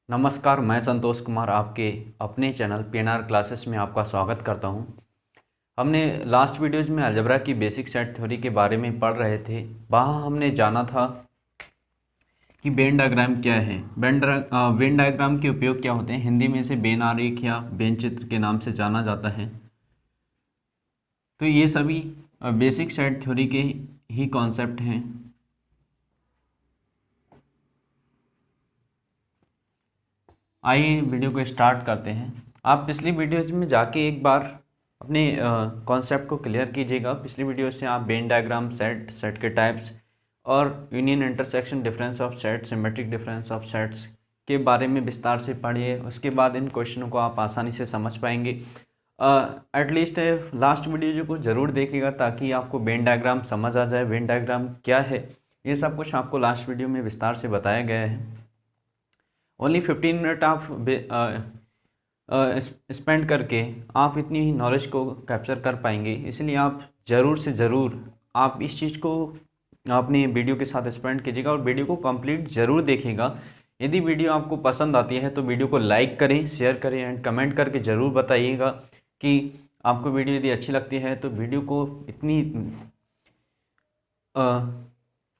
नमस्कार, मैं संतोष कुमार आपके अपने चैनल पीएनआर क्लासेस में आपका स्वागत करता हूं। हमने लास्ट वीडियोज़ में अलजेब्रा की बेसिक सेट थ्योरी के बारे में पढ़ रहे थे। वहाँ हमने जाना था कि वेन डायग्राम क्या है। वेन डायग्राम के उपयोग क्या होते हैं। हिंदी में इसे वेन आरेख या वेन चित्र के नाम से जाना जाता है। तो ये सभी बेसिक सेट थ्योरी के ही कॉन्सेप्ट हैं। आइए वीडियो को स्टार्ट करते हैं। आप पिछली वीडियोज में जाके एक बार अपने कॉन्सेप्ट को क्लियर कीजिएगा। पिछली वीडियो से आप वेन डायग्राम, सेट के टाइप्स और union, intersection, difference of set, symmetric difference of sets के बारे में विस्तार से पढ़िए। उसके बाद इन क्वेश्चनों को आप आसानी से समझ पाएंगे। एटलीस्ट लास्ट वीडियो को ज़रूर देखिएगा ताकि आपको वेन डायग्राम समझ आ जाए। वेन डायग्राम क्या है ये सब कुछ आपको लास्ट वीडियो में विस्तार से बताया गया है। ओनली 15 मिनट आप स्पेंड करके आप इतनी ही नॉलेज को कैप्चर कर पाएंगे। इसलिए आप ज़रूर से ज़रूर आप इस चीज़ को अपनी वीडियो के साथ स्पेंड कीजिएगा और वीडियो को कंप्लीट ज़रूर देखिएगा। यदि वीडियो आपको पसंद आती है तो वीडियो को लाइक करें, शेयर करें एंड कमेंट करके ज़रूर बताइएगा कि आपको वीडियो यदि अच्छी लगती है तो वीडियो को इतनी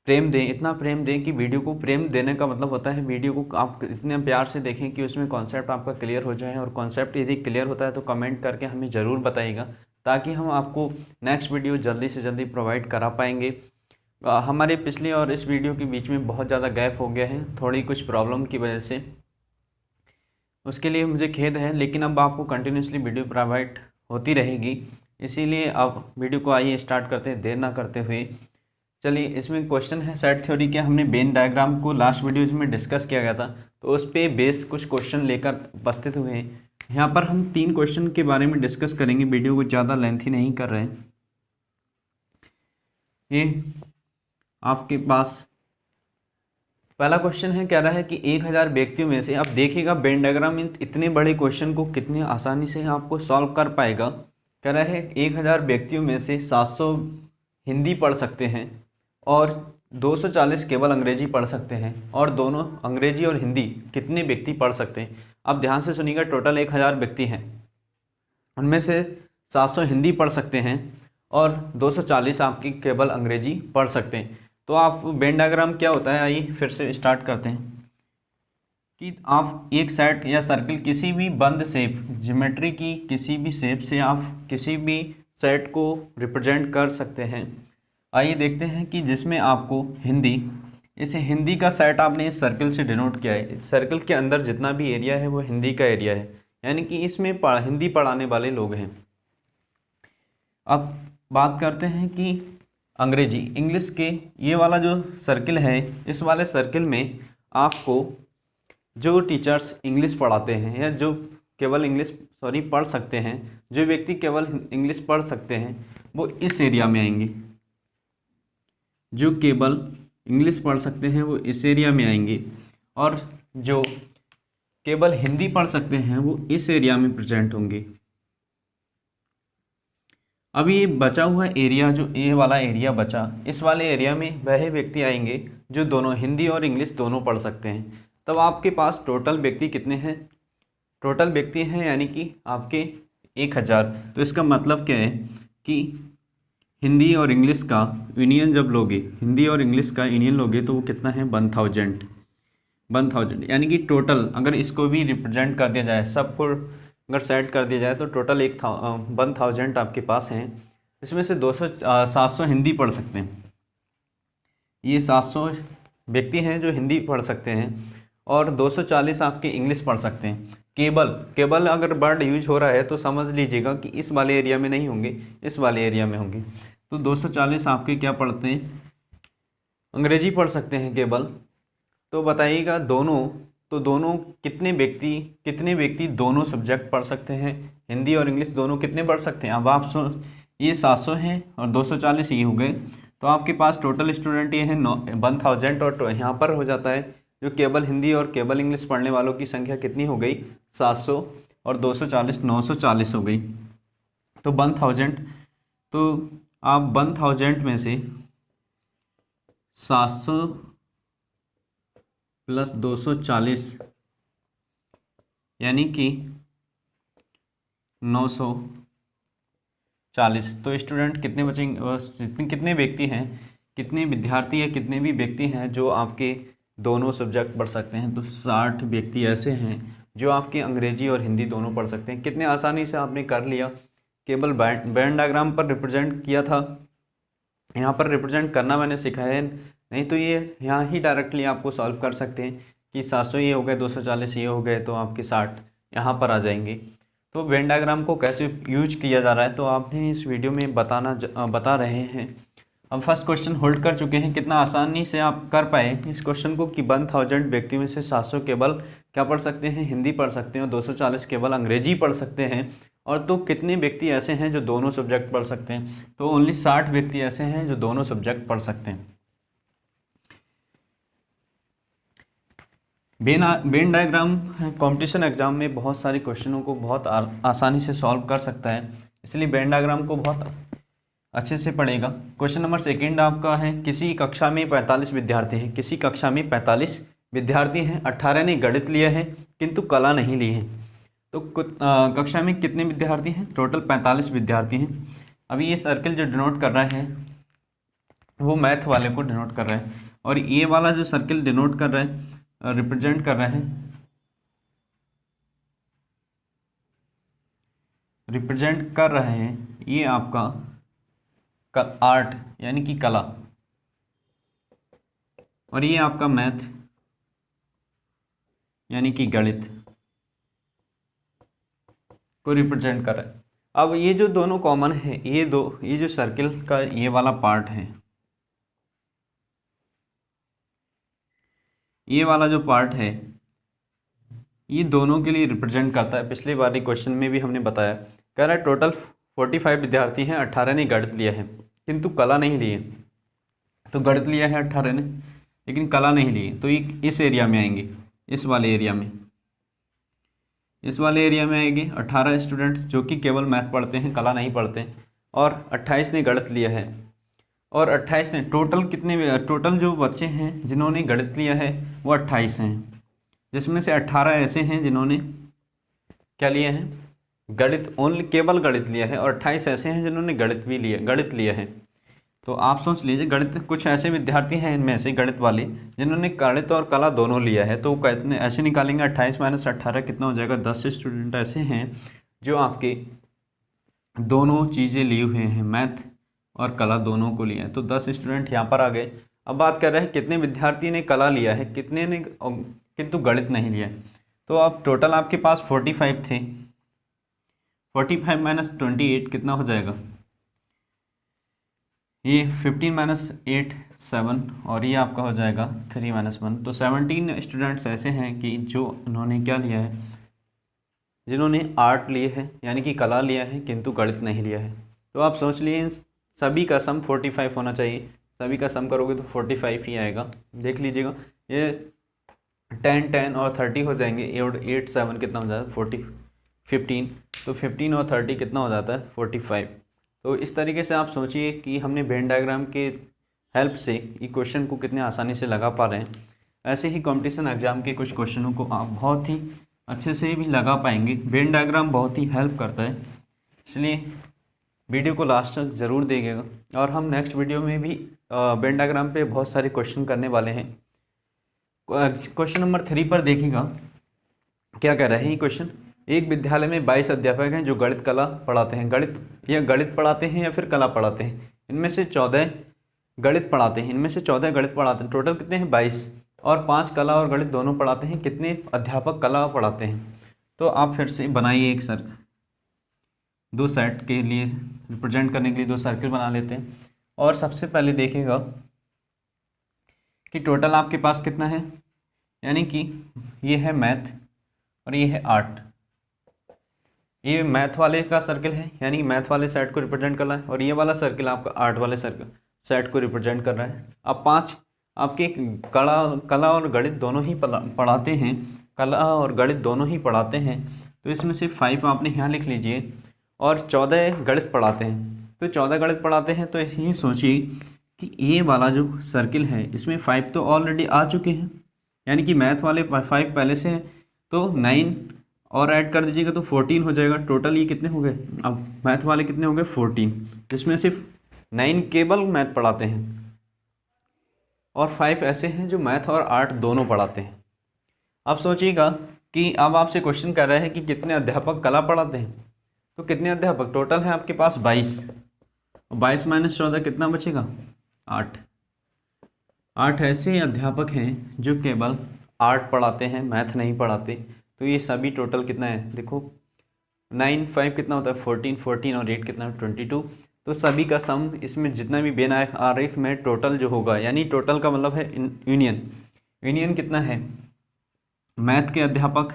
प्रेम दें, इतना प्रेम दें कि वीडियो को प्रेम देने का मतलब होता है वीडियो को आप इतने प्यार से देखें कि उसमें कॉन्सेप्ट आपका क्लियर हो जाए। और कॉन्सेप्ट यदि क्लियर होता है तो कमेंट करके हमें ज़रूर बताइएगा ताकि हम आपको नेक्स्ट वीडियो जल्दी से जल्दी प्रोवाइड करा पाएंगे। हमारे पिछले और इस वीडियो के बीच में बहुत ज़्यादा गैप हो गया है थोड़ी कुछ प्रॉब्लम की वजह से। उसके लिए मुझे खेद है, लेकिन अब आपको कंटिन्यूसली वीडियो प्रोवाइड होती रहेगी। इसीलिए अब वीडियो को आइए स्टार्ट करते हैं देर ना करते हुए। चलिए, इसमें क्वेश्चन है सेट थ्योरी क्या। हमने वेन डायग्राम को लास्ट वीडियोज में डिस्कस किया गया था तो उस पर बेस कुछ क्वेश्चन लेकर उपस्थित हुए हैं। यहाँ पर हम 3 क्वेश्चन के बारे में डिस्कस करेंगे। वीडियो को ज़्यादा लेंथी नहीं कर रहे हैं। ये आपके पास पहला क्वेश्चन है, कह रहा है कि 1000 व्यक्तियों में से, आप देखिएगा वेन डायग्राम इतने बड़े क्वेश्चन को कितने आसानी से आपको सॉल्व कर पाएगा। कह रहा है 1000 व्यक्तियों में से 700 हिंदी पढ़ सकते हैं और 240 केवल अंग्रेजी पढ़ सकते हैं। और दोनों अंग्रेजी और हिंदी कितने व्यक्ति पढ़ सकते हैं। अब ध्यान से सुनिएगा, टोटल 1000 व्यक्ति हैं, उनमें से 700 हिंदी पढ़ सकते हैं और 240 आपकी केवल अंग्रेजी पढ़ सकते हैं। तो आप वेन डायग्राम क्या होता है, आइए फिर से स्टार्ट करते हैं कि आप एक सेट या सर्किल, किसी भी बंद शेप, ज्योमेट्री की किसी भी शेप से आप किसी भी सेट को रिप्रेजेंट कर सकते हैं। आइए देखते हैं कि जिसमें आपको हिंदी, इसे हिंदी का सेट आपने इस सर्कल से डिनोट किया है। सर्कल के अंदर जितना भी एरिया है वो हिंदी का एरिया है, यानी कि इसमें हिंदी पढ़ाने वाले लोग हैं। अब बात करते हैं कि अंग्रेजी, इंग्लिश के ये वाला जो सर्कल है, इस वाले सर्कल में आपको जो टीचर्स इंग्लिश पढ़ाते हैं या जो केवल इंग्लिश पढ़ सकते हैं, जो व्यक्ति केवल इंग्लिश पढ़ सकते हैं वो इस एरिया में आएंगे। जो केवल इंग्लिश पढ़ सकते हैं वो इस एरिया में आएंगे और जो केवल हिंदी पढ़ सकते हैं वो इस एरिया में प्रेजेंट होंगे। अभी ये बचा हुआ एरिया, जो ये वाला एरिया बचा, इस वाले एरिया में वह व्यक्ति आएंगे जो दोनों हिंदी और इंग्लिश दोनों पढ़ सकते हैं। तब आपके पास टोटल व्यक्ति कितने हैं, टोटल व्यक्ति हैं यानी कि आपके 1000। तो इसका मतलब क्या है कि हिंदी और इंग्लिश का यूनियन जब लोगे, हिंदी और इंग्लिश का यूनियन लोगे तो वो कितना है 1000, यानी कि टोटल अगर इसको भी रिप्रेजेंट कर दिया जाए, सबको अगर सेट कर दिया जाए तो टोटल 1000 आपके पास हैं। इसमें से 700 हिंदी पढ़ सकते हैं। ये 700 व्यक्ति हैं जो हिंदी पढ़ सकते हैं और 240 आपके इंग्लिश पढ़ सकते हैं। केवल अगर वर्ड यूज हो रहा है तो समझ लीजिएगा कि इस वाले एरिया में नहीं होंगे, इस वाले एरिया में होंगे। तो 240 आपके क्या पढ़ते हैं, अंग्रेजी पढ़ सकते हैं केवल। तो बताइएगा दोनों कितने व्यक्ति दोनों सब्जेक्ट पढ़ सकते हैं, हिंदी और इंग्लिश दोनों कितने पढ़ सकते हैं। अब आप ये 700 हैं और 240 ये हो गए, तो आपके पास टोटल स्टूडेंट ये है 1000। और यहाँ पर हो जाता है जो केवल हिंदी और केवल इंग्लिश पढ़ने वालों की संख्या कितनी हो गई, 700 और 240 940 हो गई। तो 1000, तो आप 1000 में से 700 प्लस 240 यानी कि 940। तो स्टूडेंट कितने बचेंगे, कितने व्यक्ति हैं, कितने विद्यार्थी या कितने भी व्यक्ति हैं जो आपके दोनों सब्जेक्ट पढ़ सकते हैं? तो 60 व्यक्ति ऐसे हैं जो आपके अंग्रेजी और हिंदी दोनों पढ़ सकते हैं। कितने आसानी से आपने कर लिया, केवल वेन डायग्राम पर रिप्रेजेंट किया था, यहाँ पर रिप्रेजेंट करना मैंने सिखाया है, नहीं तो ये यहाँ ही डायरेक्टली आपको सॉल्व कर सकते हैं कि 700 ये हो गए, 240 ये हो गए, तो आपके 60 यहाँ पर आ जाएंगे। तो वेन डायग्राम को कैसे यूज किया जा रहा है तो आपने इस वीडियो में बता रहे हैं। हम फर्स्ट क्वेश्चन होल्ड कर चुके हैं, कितना आसानी से आप कर पाए इस क्वेश्चन को कि 1000 व्यक्ति में से 700 केवल क्या पढ़ सकते हैं, हिंदी पढ़ सकते हैं, और 240 केवल अंग्रेजी पढ़ सकते हैं। और तो कितने व्यक्ति ऐसे हैं जो दोनों सब्जेक्ट पढ़ सकते हैं? तो ओनली 60 व्यक्ति ऐसे हैं जो दोनों सब्जेक्ट पढ़ सकते हैं। वेन डायग्राम कंपटीशन एग्जाम में बहुत सारे क्वेश्चनों को बहुत आसानी से सॉल्व कर सकता है, इसलिए वेन डायग्राम को बहुत अच्छे से पढ़ेगा। क्वेश्चन नंबर सेकंड आपका है, किसी कक्षा में 45 विद्यार्थी हैं, किसी कक्षा में 45 विद्यार्थी हैं, 18 ने गणित लिया है किंतु कला नहीं ली है। तो कक्षा में कितने विद्यार्थी हैं? टोटल 45 विद्यार्थी हैं। अभी ये सर्किल जो डिनोट कर रहा है वो मैथ वाले को डिनोट कर रहा है, और ये वाला जो सर्किल डिनोट कर रहा है, रिप्रेजेंट कर रहा है, रिप्रेजेंट कर रहे हैं ये आपका आर्ट यानी कि कला, और ये आपका मैथ यानी कि गणित को रिप्रेजेंट कर रहा है। अब ये जो दोनों कॉमन है, ये जो सर्किल का ये वाला पार्ट है, ये वाला जो पार्ट है ये दोनों के लिए रिप्रेजेंट करता है। पिछले वाले क्वेश्चन में भी हमने बताया, कह रहा है टोटल 45 विद्यार्थी हैं, 18 ने गणित लिया है किंतु कला नहीं लिए। तो गणित लिया है 18 ने लेकिन कला नहीं लिए, तो ये इस एरिया में आएंगे, इस वाले एरिया में आएंगे 18 स्टूडेंट्स जो कि केवल मैथ पढ़ते हैं, कला नहीं पढ़ते हैं, और 28 ने गणित लिया है। और 28 ने टोटल जो बच्चे हैं जिन्होंने गणित लिया है वो 28 हैं, जिसमें से 18 ऐसे हैं जिन्होंने क्या लिया है, गणित, ओनली केवल गणित लिया है, और 28 ऐसे हैं जिन्होंने गणित लिया है। तो आप सोच लीजिए, गणित कुछ ऐसे विद्यार्थी हैं इनमें से गणित वाले जिन्होंने गणित और कला दोनों लिया है। तो कहते ऐसे निकालेंगे 28 - 18 कितना हो जाएगा, 10 स्टूडेंट ऐसे हैं जो आपके दोनों चीज़ें लिए हुए हैं, मैथ और कला दोनों को लिया है। तो 10 स्टूडेंट यहाँ पर आ गए। अब बात कर रहे हैं कितने विद्यार्थी ने कला लिया है, कितने ने किंतु गणित नहीं लिया है। तो अब टोटल आपके पास 45 थे, 45 - 28 कितना हो जाएगा, ये 15 - 8 7, और ये आपका हो जाएगा 3 - 1। तो 17 स्टूडेंट्स ऐसे हैं कि जो उन्होंने क्या लिया है, जिन्होंने आर्ट लिए है यानी कि कला लिया है किंतु गणित नहीं लिया है। तो आप सोच लिए सभी का सम 45 होना चाहिए, सभी का सम करोगे तो 45 ही आएगा। देख लीजिएगा, ये 10 10 और 30 हो जाएंगे, 8 7 कितना हो जाता है 15, तो 15 और 30 कितना हो जाता है 45। तो इस तरीके से आप सोचिए कि हमने वेन डायग्राम के हेल्प से ये क्वेश्चन को कितने आसानी से लगा पा रहे हैं। ऐसे ही कंपटीशन एग्जाम के कुछ क्वेश्चनों को आप बहुत ही अच्छे से भी लगा पाएंगे। वेन डायग्राम बहुत ही हेल्प करता है, इसलिए वीडियो को लास्ट तक ज़रूर देखिएगा। और हम नेक्स्ट वीडियो में भी वेन डायग्राम पे बहुत सारे क्वेश्चन करने वाले हैं। क्वेश्चन नंबर 3 पर देखिएगा क्या कह रहा है ये क्वेश्चन। एक विद्यालय में 22 अध्यापक हैं जो गणित कला पढ़ाते हैं, गणित पढ़ाते हैं या फिर कला पढ़ाते हैं। इनमें से 14 गणित पढ़ाते हैं, टोटल कितने हैं 22, और 5 कला और गणित दोनों पढ़ाते हैं। कितने अध्यापक कला पढ़ाते हैं? तो आप फिर से बनाइए एक सर्कल, 2 सेट के लिए रिप्रेजेंट करने के लिए 2 सर्किल बना लेते हैं। और सबसे पहले देखिएगा कि टोटल आपके पास कितना है, यानी कि ये है मैथ और ये है आर्ट। ये मैथ वाले का सर्किल है यानी मैथ वाले सेट को रिप्रेजेंट कर रहा है, और ये वाला सर्किल आपका आर्ट वाले सेट को रिप्रेजेंट कर रहा है। अब 5 आपके कला और गणित दोनों ही पढ़ाते हैं, तो इसमें से 5 आपने यहाँ लिख लीजिए, और 14 गणित पढ़ाते हैं। तो 14 गणित पढ़ाते हैं, तो यही सोचिए कि ये वाला जो सर्किल है इसमें 5 तो ऑलरेडी आ चुके हैं, यानी कि मैथ वाले 5 पहले से हैं, तो 9 और ऐड कर दीजिएगा तो 14 हो जाएगा। टोटल ये कितने हो गए, अब मैथ वाले कितने हो गए 14, जिसमें सिर्फ 9 केवल मैथ पढ़ाते हैं और 5 ऐसे हैं जो मैथ और आर्ट दोनों पढ़ाते हैं। अब सोचिएगा कि अब आपसे क्वेश्चन कर रहा है कि कितने अध्यापक कला पढ़ाते हैं, तो कितने अध्यापक टोटल है आपके पास 22, 22 माइनस 14 कितना बचेगा 8। 8 ऐसे अध्यापक हैं जो केवल आर्ट पढ़ाते हैं, मैथ नहीं पढ़ाते। तो ये सभी टोटल कितना है देखो, 9 5 कितना होता है 14, 14 और 8 कितना है 22। तो सभी का सम इसमें जितना भी बेन आरिफ में टोटल जो होगा, यानी टोटल का मतलब है यूनियन। यूनियन कितना है, मैथ के अध्यापक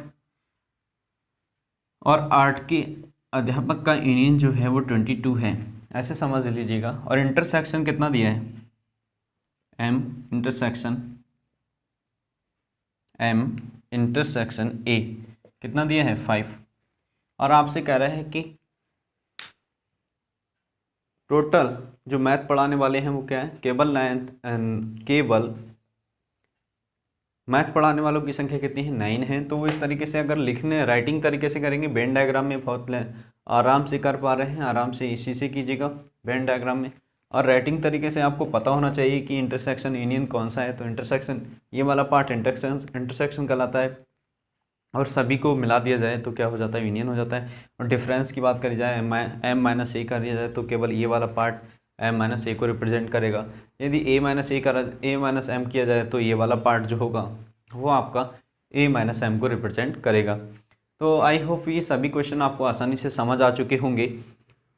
और आर्ट के अध्यापक का यूनियन जो है वो 22 है, ऐसे समझ लीजिएगा। और इंटरसेक्शन कितना दिया है, एम इंटरसेक्शन ए कितना दिया है 5। और आपसे कह रहा है कि टोटल जो मैथ पढ़ाने वाले हैं वो क्या है, केवल मैथ पढ़ाने वालों की संख्या कितनी है 9 है। तो वो इस तरीके से अगर लिखने राइटिंग तरीके से करेंगे, वेन डायग्राम में बहुत आराम से कर पा रहे हैं, आराम से इसी से कीजिएगा वेन डायग्राम में। और राइटिंग तरीके से आपको पता होना चाहिए कि इंटरसेक्शन यूनियन कौन सा है। तो इंटरसेक्शन ये वाला पार्ट इंटरसेक्शन कहलाता है, और सभी को मिला दिया जाए तो क्या हो जाता है यूनियन हो जाता है। और डिफरेंस की बात करी जाए एम माइनस ए कर दिया जाए तो केवल ये वाला पार्ट एम माइनस ए को रिप्रेजेंट करेगा। यदि ए माइनस एम किया जाए तो ये वाला पार्ट जो होगा वो आपका ए माइनस एम को रिप्रेजेंट करेगा। तो आई होप ये सभी क्वेश्चन आपको आसानी से समझ आ चुके होंगे।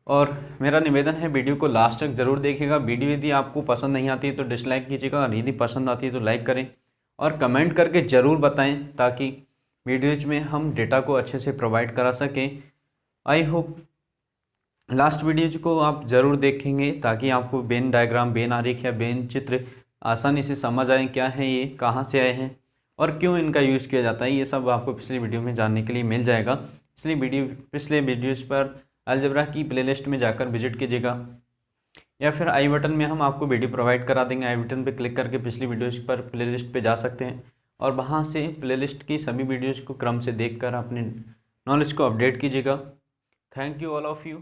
और मेरा निवेदन है वीडियो को लास्ट तक ज़रूर देखिएगा। वीडियो यदि आपको पसंद नहीं आती है तो डिसलाइक कीजिएगा, और यदि पसंद आती है तो लाइक करें और कमेंट करके ज़रूर बताएं, ताकि वीडियोज में हम डेटा को अच्छे से प्रोवाइड करा सकें। आई होप लास्ट वीडियोज को आप ज़रूर देखेंगे, ताकि आपको वेन डायग्राम, वेन आरेख या वेन चित्र आसानी से समझ आए, क्या है ये, कहाँ से आए हैं और क्यों इनका यूज़ किया जाता है। ये सब आपको पिछले वीडियो में जानने के लिए मिल जाएगा। इसलिए पिछले वीडियोज़ पर अलजेब्रा की प्लेलिस्ट में जाकर विजिट कीजिएगा, या फिर आई बटन में हम आपको वीडियो प्रोवाइड करा देंगे। आई बटन पे क्लिक करके पिछली वीडियोज़ पर प्लेलिस्ट पे जा सकते हैं, और वहाँ से प्लेलिस्ट की सभी वीडियोज़ को क्रम से देखकर अपने नॉलेज को अपडेट कीजिएगा। Thank you all of you.